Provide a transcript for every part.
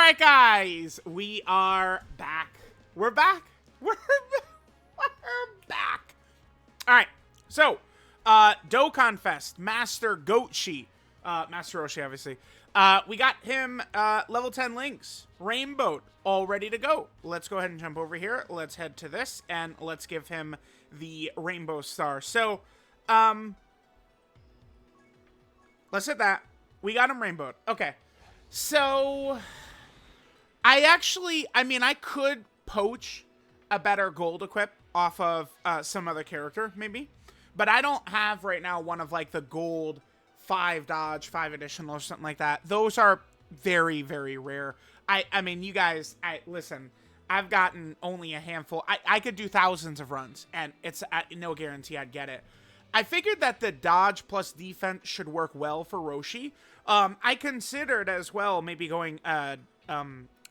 right, guys, we are back. We're back. We're back. All right, so DOKKANFEST, Master Gochi, Master Roshi, obviously. We got him level 10 links, rainbowed, all ready to go. Let's go ahead and jump over here. Let's head to this, and let's give him the rainbow star. So, let's hit that. We got him rainbowed. Okay. So, I could poach a better gold equip off of some other character, maybe. But I don't have right now one of, like, the gold 5 dodge, 5 additional, or something like that. Those are very, very rare. I mean, you guys, listen, I've gotten only a handful. I could do thousands of runs, and it's no guarantee I'd get it. I figured that the dodge plus defense should work well for Roshi. I considered as well maybe going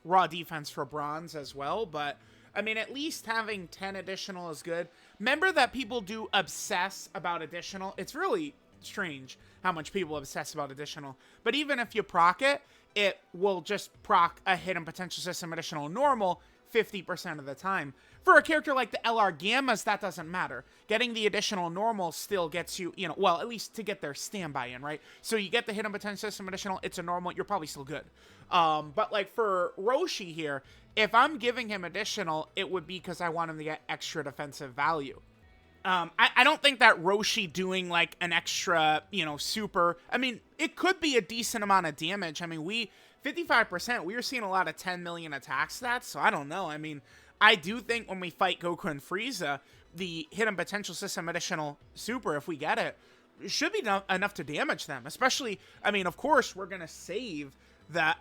raw defense for bronze as well, but I mean, at least having 10 additional is good. Remember that people do obsess about additional. It's really strange how much people obsess about additional, but even if you proc it, it will just proc a hidden potential system additional normal 50% of the time. For a character like the LR Gammas, that doesn't matter. Getting the additional normal still gets you, well, at least to get their standby in, right? So you get the hidden potential system additional, it's a normal, you're probably still good. But like for Roshi here, if I'm giving him additional, it would be because I want him to get extra defensive value. I don't think that Roshi doing like an extra, super, I mean, it could be a decent amount of damage. I mean, 55%, we were seeing a lot of 10 million attack stats, so I don't know. I mean, I do think when we fight Goku and Frieza, the hidden potential system additional super, if we get it, should be enough to damage them. Especially, I mean, of course, we're going to save the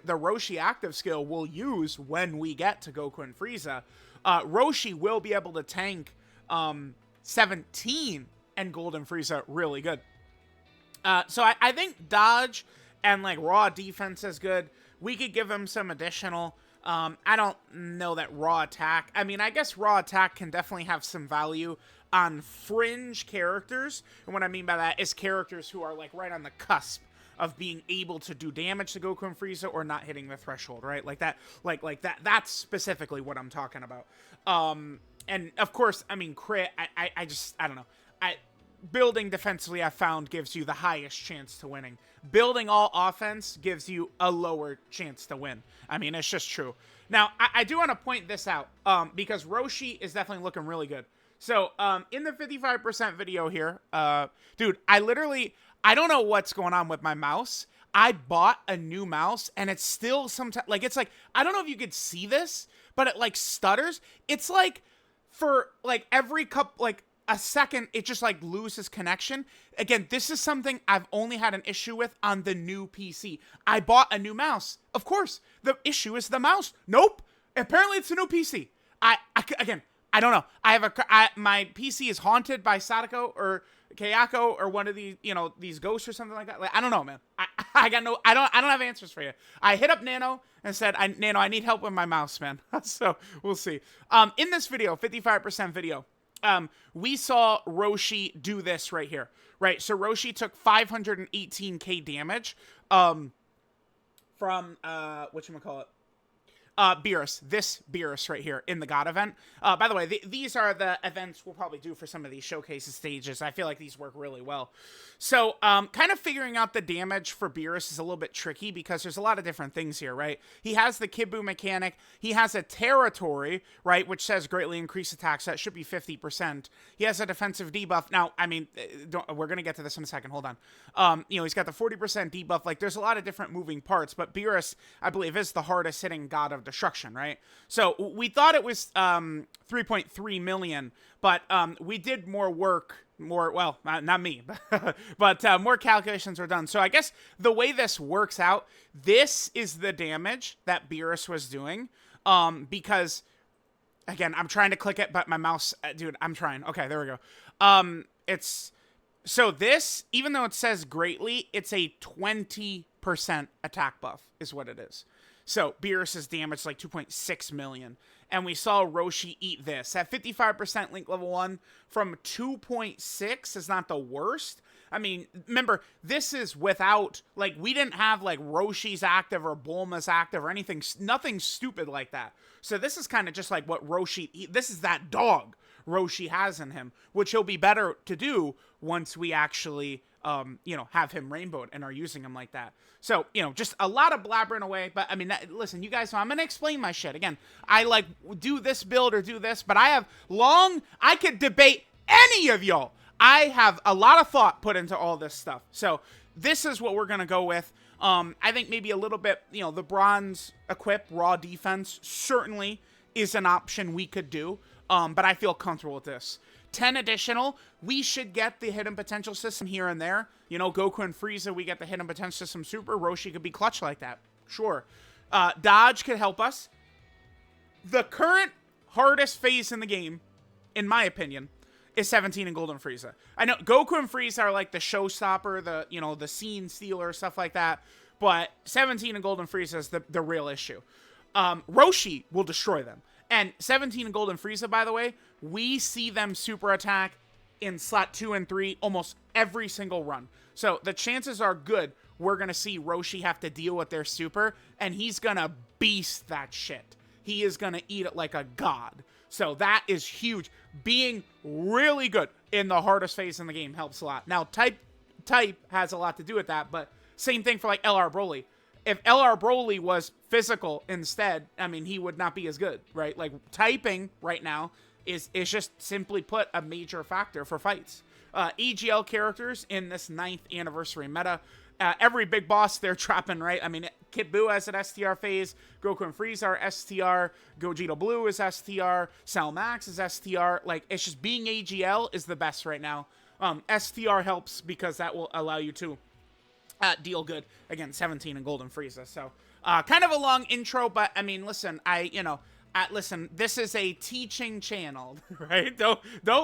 Roshi active skill we'll use when we get to Goku and Frieza. Roshi will be able to tank 17 and Golden Frieza really good. So I think dodge and like raw defense is good. We could give him some additional. I don't know that raw attack. I mean, I guess raw attack can definitely have some value on fringe characters. And what I mean by that is characters who are like right on the cusp of being able to do damage to Goku and Frieza or not hitting the threshold, right? Like that, like that. That's specifically what I'm talking about. And of course, I mean, crit. I don't know. Building defensively, I found, gives you the highest chance to winning. Building all offense gives you a lower chance to win. I mean, it's just true. Now, I do want to point this out, because Roshi is definitely looking really good. So, in the 55% video here, dude, I don't know what's going on with my mouse. I bought a new mouse, and it's still sometimes, like, it's like, I don't know if you could see this, but it, like, stutters. It's like, for, like, every couple, like, a second, it just like loses connection. Again, this is something I've only had an issue with on the new PC. I bought a new mouse. Of course, the issue is the mouse. Nope. Apparently, it's a new PC. Again, I don't know. My PC is haunted by Sadako or Kayako or one of these, these ghosts or something like that. Like, I don't know, man. I don't have answers for you. I hit up Nano and said, Nano, I need help with my mouse, man. So we'll see. In this video, 55% video, we saw Roshi do this right here, right? So Roshi took 518k damage, from, whatchamacallit, Beerus, this Beerus right here in the God event. By the way, these are the events we'll probably do for some of these showcases stages. I feel like these work really well. So, kind of figuring out the damage for Beerus is a little bit tricky because there's a lot of different things here, right? He has the Kibu mechanic. He has a territory, right, which says greatly increase attacks. That should be 50%. He has a defensive debuff. Now, I mean, we're going to get to this in a second. Hold on. He's got the 40% debuff. Like, there's a lot of different moving parts, but Beerus, I believe, is the hardest hitting God of destruction, right? So we thought it was 3.3 million, but we did more work, well, not me, but more calculations were done. So I guess the way this works out, this is the damage that Beerus was doing, because, again, I'm trying to click it, but my mouse, dude, I'm trying. Okay, there we go. So this, even though it says greatly, it's a 20% attack buff is what it is. So Beerus' damage is like 2.6 million. And we saw Roshi eat this. At 55% Link level 1 from 2.6 is not the worst. I mean, remember, this is without, like, we didn't have, like, Roshi's active or Bulma's active or anything, nothing stupid like that. So this is kind of just like what Roshi, this is that dog Roshi has in him, which he'll be better to do once we actually, you know, have him rainbowed and are using him like that. So, you know, just a lot of blabbering away, but I mean, listen, you guys know I'm going to explain my shit. Again, I like do this build or do this, but I could debate any of y'all. I have a lot of thought put into all this stuff. So this is what we're going to go with. I think maybe a little bit, you know, the bronze equip raw defense certainly is an option we could do. But I feel comfortable with this. 10 additional, we should get the hidden potential system here and there. You know, Goku and Frieza, we get the hidden potential system super. Roshi could be clutch like that. Sure. Dodge could help us. The current hardest phase in the game, in my opinion, is 17 and Golden Frieza. I know Goku and Frieza are like the showstopper, the, you know, the scene stealer, stuff like that. But 17 and Golden Frieza is the real issue. Roshi will destroy them. And 17 and Golden Frieza, by the way, we see them super attack in slot 2 and 3 almost every single run. So the chances are good we're going to see Roshi have to deal with their super, and he's going to beast that shit. He is going to eat it like a god. So that is huge. Being really good in the hardest phase in the game helps a lot. Now, type has a lot to do with that, but same thing for like LR Broly. If LR Broly was physical instead, I mean, he would not be as good, right? Like, typing right now is just simply put a major factor for fights. EGL characters in this 9th anniversary meta, every big boss they're trapping, right? I mean, Kid Buu has an STR phase, Goku and Frieza are STR, Gogeta Blue is STR, Cell Max is STR. Like, it's just being AGL is the best right now. STR helps because that will allow you to deal good against 17 and Golden Frieza. So, kind of a long intro, but I mean, listen, listen, this is a teaching channel, right? Don't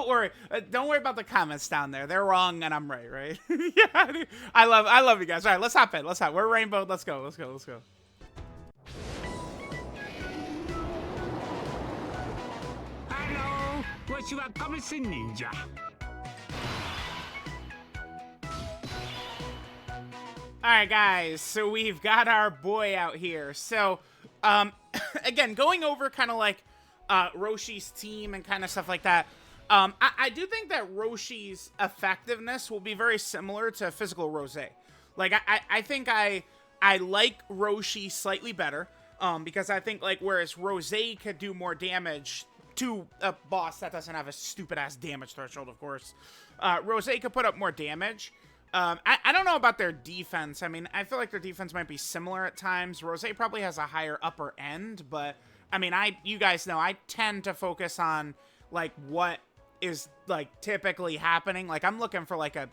worry. Don't worry about the comments down there. They're wrong and I'm right? Yeah, I love you guys. All right, let's hop in. We're rainbowed. Let's go. Hello, わしは亀仙人じゃ。Alright guys, so we've got our boy out here. So, again, going over kind of like Roshi's team and kind of stuff like that, I do think that Roshi's effectiveness will be very similar to physical Rose. Like, I think I like Roshi slightly better, because I think, like, whereas Rose could do more damage to a boss that doesn't have a stupid-ass damage threshold, of course, Rose could put up more damage. I don't know about their defense. I mean, I feel like their defense might be similar at times. Rose probably has a higher upper end, but I mean, you guys know, I tend to focus on like what is like typically happening. Like, I'm looking for like a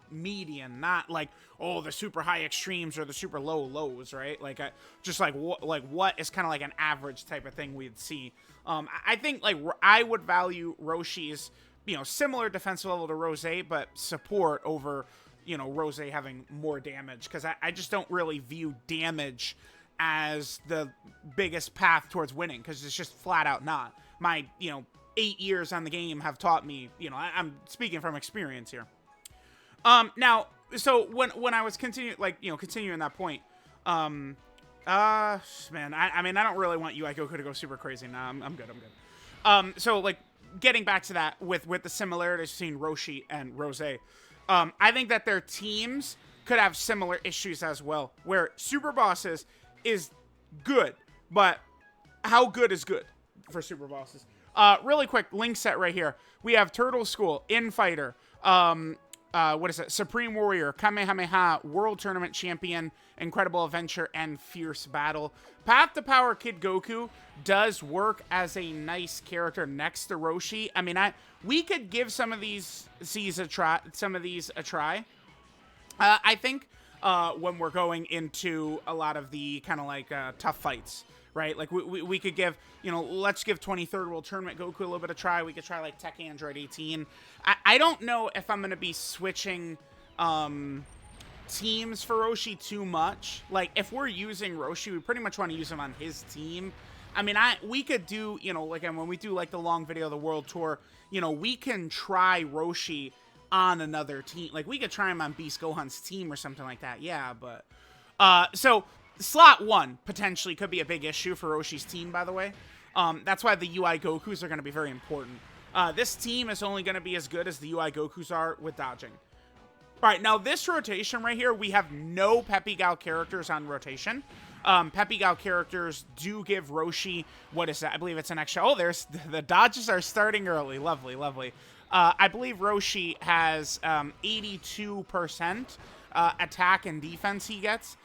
median, not like, oh, the super high extremes or the super low lows, right? Like, just like what is kind of like an average type of thing we'd see. I think like I would value Roshi's, you know, similar defense level to Rose, but support over, you know, Rose having more damage, because I just don't really view damage as the biggest path towards winning, because it's just flat out not. My, you know, 8 years on the game have taught me, you know, I'm speaking from experience here. Now, so when I was continuing that point, man, I mean, I don't really want UI Goku to go super crazy. Nah, I'm good. So like, getting back to that with the similarities between Roshi and Rose, I think that their teams could have similar issues as well, where Super Bosses is good, but how good is good for Super Bosses? Really quick, link set right here. We have Turtle School, Infighter, what is it? Supreme Warrior, Kamehameha, World Tournament Champion, Incredible Adventure, and Fierce Battle. Path to Power Kid Goku does work as a nice character next to Roshi. I mean, we could give some of these a try. I think when we're going into a lot of the kind of like tough fights, right? Like we could give, you know, let's give 23rd World Tournament Goku a little bit of try. We could try like Tech Android 18. I don't know if I'm going to be switching teams for Roshi too much. Like, if we're using Roshi, we pretty much want to use him on his team. I mean, we could do, you know, like, and when we do like the long video of the World Tour, you know, we can try Roshi on another team. Like, we could try him on Beast Gohan's team or something like that, yeah, but... so, slot 1 potentially could be a big issue for Roshi's team, by the way. That's why the UI Gokus are going to be very important. This team is only going to be as good as the UI Gokus are with dodging. Alright, now this rotation right here, we have no Peppy Gal characters on rotation. Peppy Gal characters do give Roshi, what is that? I believe it's an extra. Oh, there's the dodges are starting early. Lovely, lovely. I believe Roshi has 82% attack and defense he gets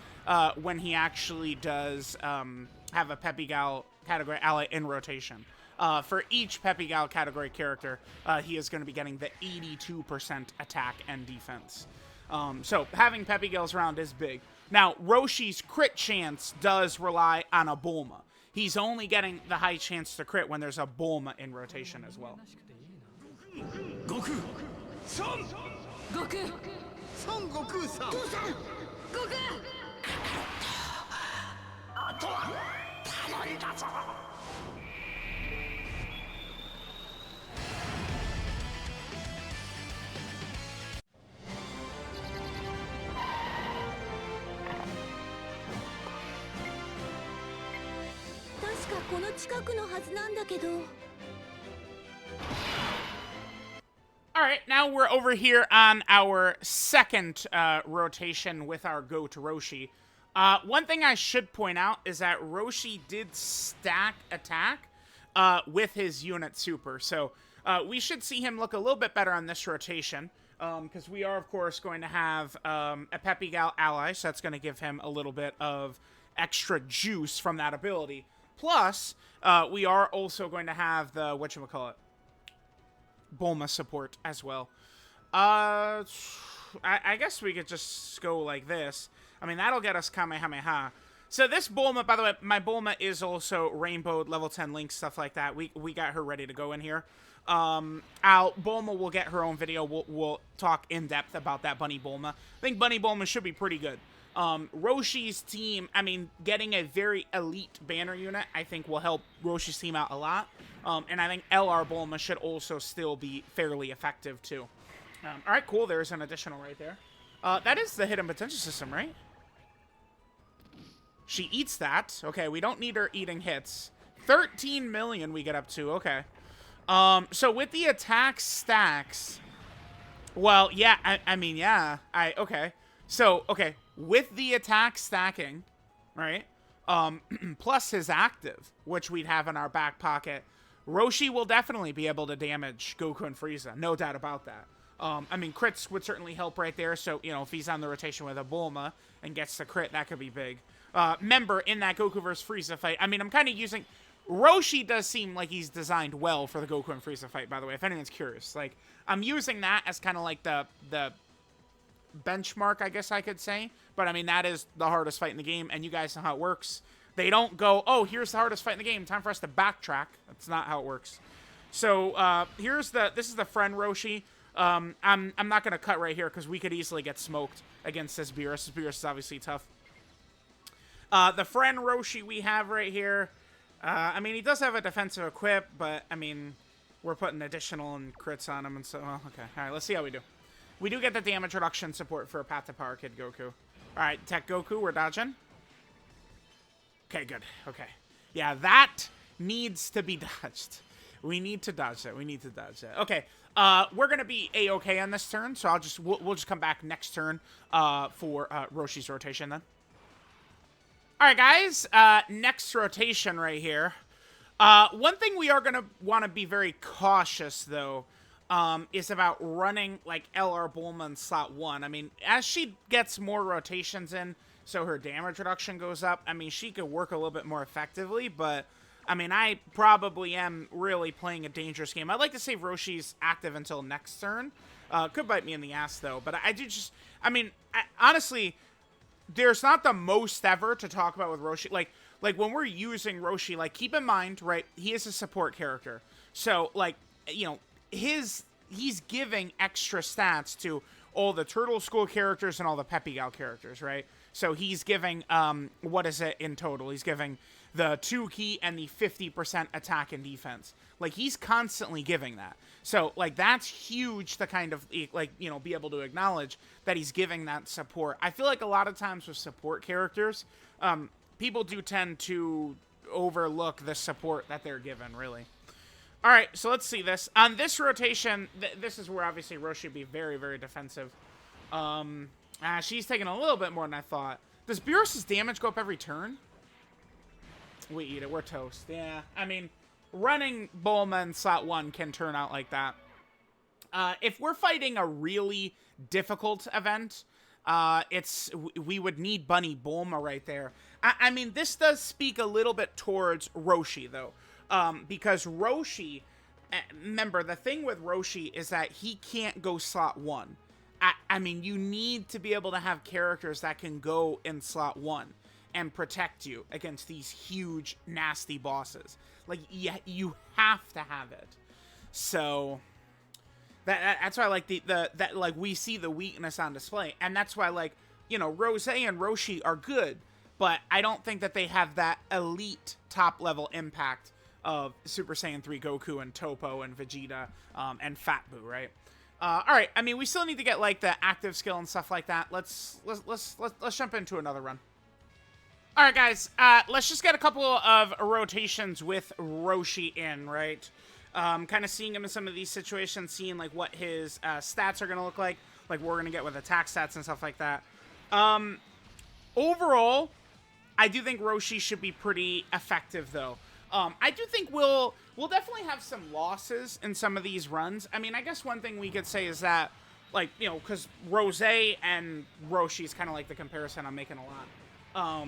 when he actually does have a Peppy Gal category ally in rotation. For each Peppy Gal category character, he is going to be getting the 82% attack and defense. So having Peppy Gals around is big. Now, Roshi's crit chance does rely on a Bulma. He's only getting the high chance to crit when there's a Bulma in rotation as well. Goku! Son! Goku! Son Goku-san! Goku! あとは頼んだぞ 確かこの近くのはずなんだけど。 Alright, now we're over here on our second rotation with our Go to Roshi. One thing I should point out is that Roshi did stack attack with his unit super. So we should see him look a little bit better on this rotation. Because we are, of course, going to have a Peppy Gal ally. So that's going to give him a little bit of extra juice from that ability. Plus, we are also going to have the, whatchamacallit, Bulma support as well. I guess we could just go like this. I mean, that'll get us Kamehameha. So this Bulma, by the way, my Bulma is also rainbowed, level 10 Link, stuff like that. We got her ready to go in here. Bulma will get her own video. We'll talk in depth about that Bunny Bulma. I think Bunny Bulma should be pretty good. Roshi's team, I mean, getting a very elite banner unit, I think will help Roshi's team out a lot. And I think LR Bulma should also still be fairly effective, too. Alright, cool. There's an additional right there. That is the hidden potential system, right? She eats that. Okay, we don't need her eating hits. 13 million we get up to. Okay. So with the attack stacks... Well, yeah, I mean, yeah. Okay. So, okay. With the attack stacking, right? Plus his active, which we'd have in our back pocket, Roshi will definitely be able to damage Goku and Frieza. No doubt about that. I mean, crits would certainly help right there. So, you know, if he's on the rotation with a Bulma and gets the crit, that could be big. Remember, in that Goku versus Frieza fight, I mean, I'm kind of using... Roshi does seem like he's designed well for the Goku and Frieza fight, by the way, if anyone's curious. Like, I'm using that as kind of like the benchmark, I guess I could say. But, I mean, that is the hardest fight in the game, and you guys know how it works. They don't go, oh, here's the hardest fight in the game. Time for us to backtrack. That's not how it works. So, this is the friend Roshi. I'm not going to cut right here because we could easily get smoked against this Beerus. This Beerus is obviously tough. The friend Roshi we have right here, I mean, he does have a defensive equip, but, I mean, we're putting additional and crits on him, and so, well, okay. All right, let's see how we do. We do get the damage reduction support for Path to Power Kid Goku. All right, Tech Goku, we're dodging. Okay, good. Okay. Yeah, that needs to be dodged. We need to dodge that. We need to dodge that. Okay, we're going to be A-okay on this turn, so we'll just come back next turn for Roshi's rotation then. Alright, guys, next rotation right here. One thing we are going to want to be very cautious, though, is about running, like, LR Bulma in slot 1. I mean, as she gets more rotations in, so her damage reduction goes up, I mean, she could work a little bit more effectively, but, I mean, I probably am really playing a dangerous game. I'd like to save Roshi's active until next turn. Could bite me in the ass, though, but I do just, I mean, honestly... There's not the most ever to talk about with Roshi. Like when we're using Roshi, like, keep in mind, right, he is a support character. So, like, you know, he's giving extra stats to all the Turtle School characters and all the Peppy Gal characters, right? So he's giving, what is it in total? He's giving the 2 key and the 50% attack and defense. Like, he's constantly giving that. So, like, that's huge to kind of, like, you know, be able to acknowledge that he's giving that support. I feel like a lot of times with support characters, people do tend to overlook the support that they're given, really. All right, so let's see this. On this rotation, this is where obviously Roshi would be very, very defensive. She's taking a little bit more than I thought. Does Beerus's damage go up every turn? We eat it. We're toast. Yeah, I mean, running Bulma in slot 1 can turn out like that. If we're fighting a really difficult event, we would need Bunny Bulma right there. I mean, this does speak a little bit towards Roshi, though. Because Roshi, remember, the thing with Roshi is that he can't go slot 1. I mean, you need to be able to have characters that can go in slot 1 and protect you against these huge, nasty bosses. Like, you have to have it. So that's why, like, that like we see the weakness on display, and that's why, like, you know, Rose and Roshi are good, but I don't think that they have that elite top level impact of Super Saiyan 3 Goku and Toppo and Vegeta and Fat Boo, right? All right, I mean, we still need to get, like, the active skill and stuff like that. Let's jump into another run. All right, guys, let's just get a couple of rotations with Roshi in, right? Kind of seeing him in some of these situations, seeing, like, what his stats are going to look like we're going to get with attack stats and stuff like that. Overall, I do think Roshi should be pretty effective, though. I do think we'll definitely have some losses in some of these runs. I mean, I guess one thing we could say is that, like, you know, because Rose and Roshi is kind of like the comparison I'm making a lot.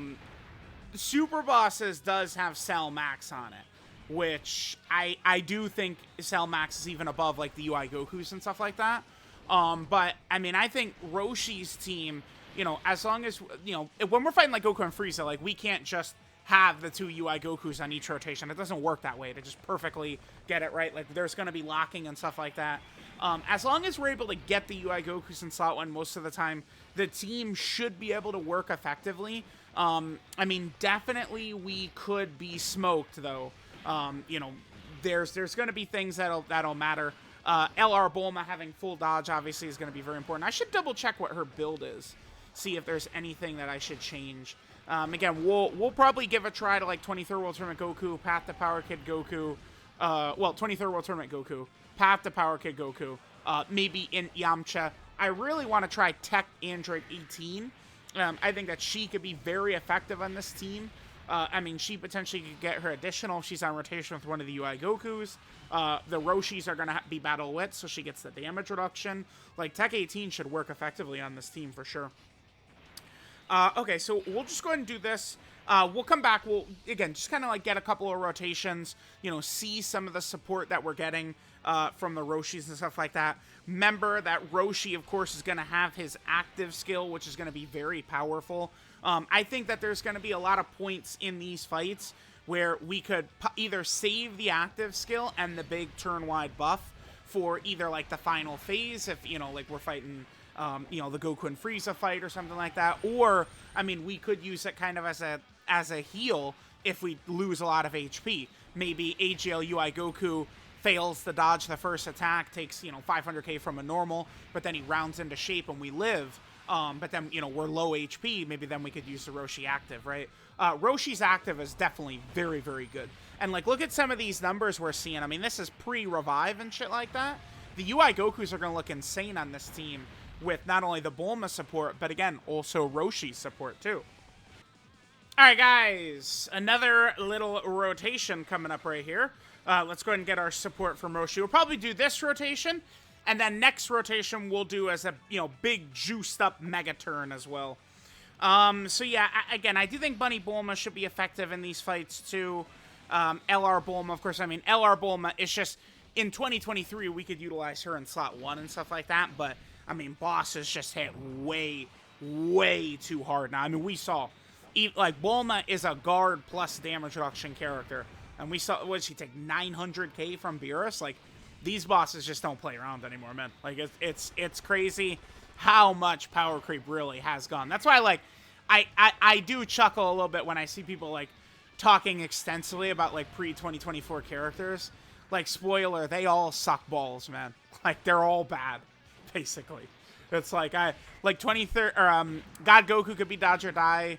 Super Bosses does have Cell Max on it, which I do think Cell Max is even above, like, the UI Gokus and stuff like that. But, I mean, I think Roshi's team, you know, as long as, you know, when we're fighting, like, Goku and Frieza, like, we can't just have the 2 UI Gokus on each rotation. It doesn't work that way to just perfectly get it right. Like, there's going to be locking and stuff like that. As long as we're able to get the UI Gokus in slot 1 most of the time, the team should be able to work effectively. I mean, definitely we could be smoked, though. You know, there's going to be things that'll matter. LR Bulma having full dodge obviously is going to be very important. I should double check what her build is, see if there's anything that I should change. Again, we'll probably give a try to, like, 23rd World Tournament Goku, Path to Power Kid Goku, well, 23rd World Tournament Goku, Path to Power Kid Goku, maybe in Yamcha. I really want to try Tech Android 18. I think that she could be very effective on this team. I mean, she potentially could get her additional if she's on rotation with one of the UI Gokus. The Roshis are going to be battle wit, so she gets the damage reduction. Like, Tech 18 should work effectively on this team for sure. Okay, so we'll just go ahead and do this. We'll come back. We'll, again, just kind of, like, get a couple of rotations, you know, see some of the support that we're getting from the Roshis and stuff like that. Remember that Roshi, of course, is going to have his active skill, which is going to be very powerful. I think that there's going to be a lot of points in these fights where we could either save the active skill and the big turn-wide buff for either, like, the final phase, if, you know, like, we're fighting, you know, the Goku and Frieza fight or something like that. Or, I mean, we could use it kind of as a heal if we lose a lot of HP. Maybe AGL UI Goku fails to dodge the first attack, takes, you know, 500k from a normal, but then he rounds into shape and we live. But then, you know, we're low HP, maybe then we could use the Roshi active, right? Roshi's active is definitely very, very good. And, like, look at some of these numbers we're seeing. I mean, this is pre-revive and shit like that. The UI Gokus are going to look insane on this team with not only the Bulma support, but, again, also Roshi's support, too. Alright, guys. Another little rotation coming up right here. Let's go ahead and get our support from Roshi. We'll probably do this rotation, and then next rotation we'll do as a, you know, big juiced up mega turn as well. So yeah, again, I do think Bunny Bulma should be effective in these fights too. LR Bulma, of course, I mean, LR Bulma is just, in 2023, we could utilize her in slot 1 and stuff like that, but, I mean, bosses just hit way, way too hard now. I mean, we saw, like, Bulma is a guard plus damage reduction character, and we saw, what did she take, 900k from Beerus? Like, these bosses just don't play around anymore, man. Like, it's crazy how much power creep really has gone. That's why, like, I do chuckle a little bit when I see people, like, talking extensively about, like, pre-2024 characters. Like, spoiler, they all suck balls, man. Like, they're all bad, basically. It's like, 23rd, or, God Goku could be Dodge or Die.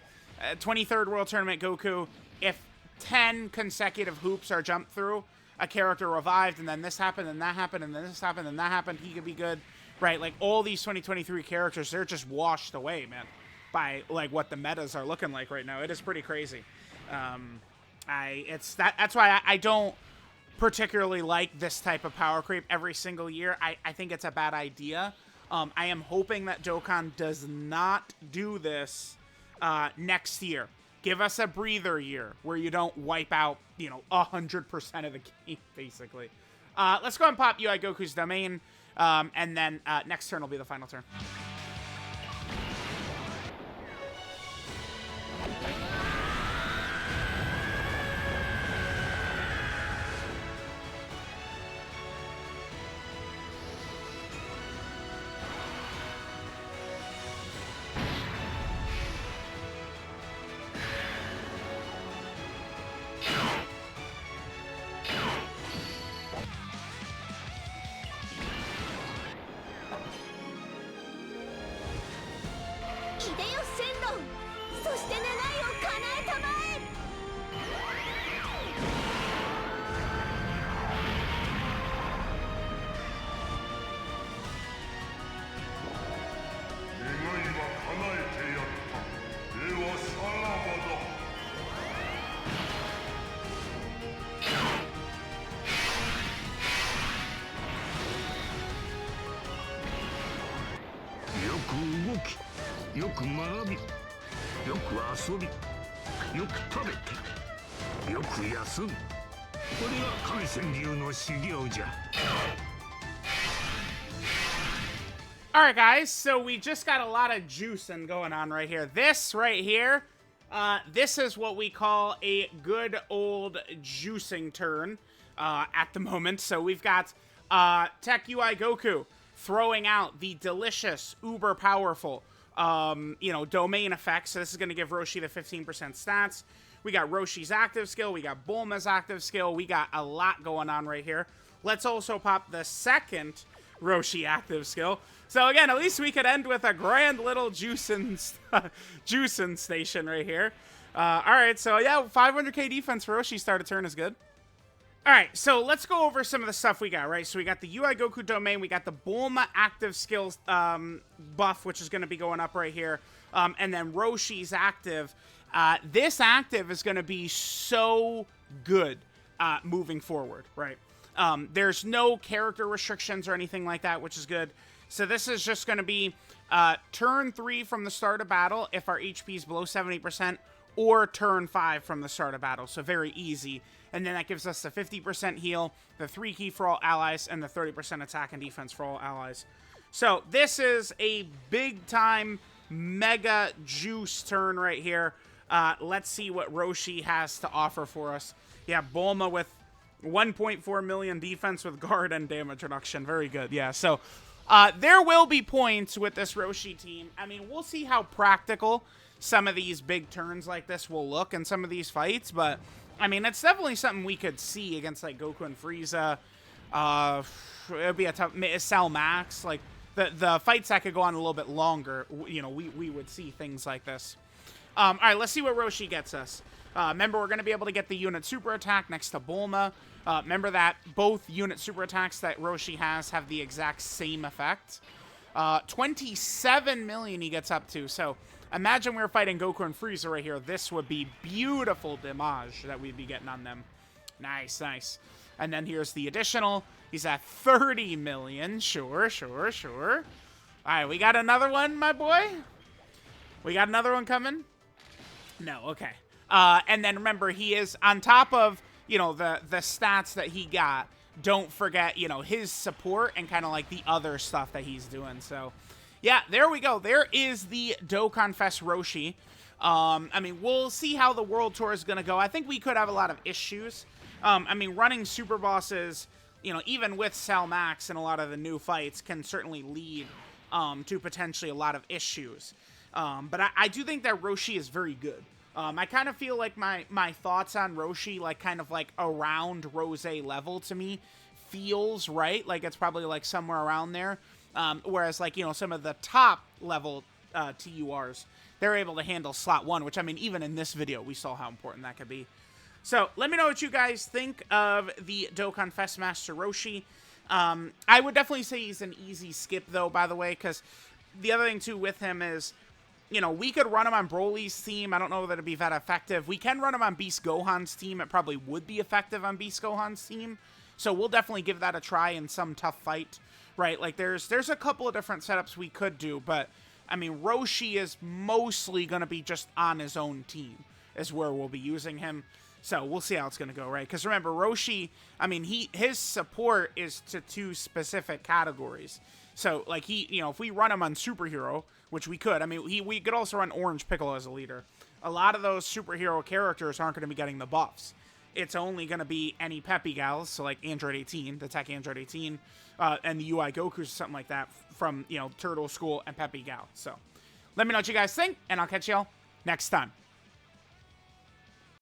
23rd World Tournament Goku, if 10 consecutive hoops are jumped through, a character revived, and then this happened, and that happened, and then this happened, and that happened, he could be good. Right, like, all these 2023 characters, they're just washed away, man, by, like, what the metas are looking like right now. It is pretty crazy. That's why I don't particularly like this type of power creep every single year. I think it's a bad idea. I am hoping that Dokkan does not do this next year. Give us a breather year where you don't wipe out, 100% of the game, basically. Let's go and pop UI Goku's domain, and then next turn will be the final turn. Alright guys, so we just got a lot of juicing going on right here. This right here, this is what we call a good old juicing turn at the moment. So we've got Tech UI Goku throwing out the delicious, uber powerful, domain effects. So this is going to give Roshi the 15% stats. We got Roshi's active skill. We got Bulma's active skill. We got a lot going on right here. Let's also pop the second Roshi active skill. So again, at least we could end with a grand little juicing station right here. Alright, so yeah, 500k defense for Roshi start a turn is good. Alright, so let's go over some of the stuff we got, right? So we got the UI Goku domain, we got the Bulma active skills buff, which is going to be going up right here. And then Roshi's active. This active is going to be so good moving forward, right? There's no character restrictions or anything like that, which is good. So this is just going to be turn 3 from the start of battle if our HP is below 70%, or turn 5 from the start of battle. So very easy. And then that gives us the 50% heal, the 3 key for all allies, and the 30% attack and defense for all allies. So this is a big time mega juice turn right here. Let's see what Roshi has to offer for us. Yeah, Bulma with 1.4 million defense with guard and damage reduction. Very good. Yeah, so there will be points with this Roshi team. I mean, we'll see how practical some of these big turns like this will look in some of these fights, but I mean, it's definitely something we could see against like Goku and Frieza. It would be a tough Cell Max. Like the fights that could go on a little bit longer, we would see things like this. All right, let's see what Roshi gets us. Remember, we're going to be able to get the unit super attack next to Bulma. Remember that both unit super attacks that Roshi has have the exact same effect. 27 million he gets up to. So imagine we were fighting Goku and Frieza right here. This would be beautiful damage that we'd be getting on them. Nice, nice. And then here's the additional. He's at 30 million. Sure, sure, sure. All right, we got another one, my boy. We got another one coming? No, okay. And then remember, he is on top of, the stats that he got. Don't forget, his support and kind of like the other stuff that he's doing. So, yeah, there we go. There is the DOKKANFEST Roshi. I mean, we'll see how the World Tour is going to go. I think we could have a lot of issues. I mean, running super bosses, even with Cell Max and a lot of the new fights can certainly lead to potentially a lot of issues. But I do think that Roshi is very good. I kind of feel like my thoughts on Roshi, like kind of like around Rose level to me, feels right. Like it's probably like somewhere around there. Whereas like, you know, some of the top level TURs, they're able to handle slot 1, which I mean, even in this video, we saw how important that could be. So let me know what you guys think of the Dokkan Fest Master Roshi. I would definitely say he's an easy skip though, by the way, because the other thing too with him is, you know, we could run him on Broly's team. I don't know that it'd be that effective. We can run him on Beast Gohan's team. It probably would be effective on Beast Gohan's team. So we'll definitely give that a try in some tough fight, right? Like there's a couple of different setups we could do, but I mean, Roshi is mostly going to be just on his own team is where we'll be using him. So we'll see how it's going to go, right? Because remember, Roshi, I mean, his support is to 2 specific categories. So, like, you know, if we run him on Superhero, which we could, I mean, we could also run Orange Piccolo as a leader. A lot of those superhero characters aren't going to be getting the buffs. It's only going to be any Peppy gals, so like Android 18, the Tech Android 18, and the UI Gokus or something like that from, you know, Turtle School and Peppy Gal. So, let me know what you guys think, and I'll catch y'all next time.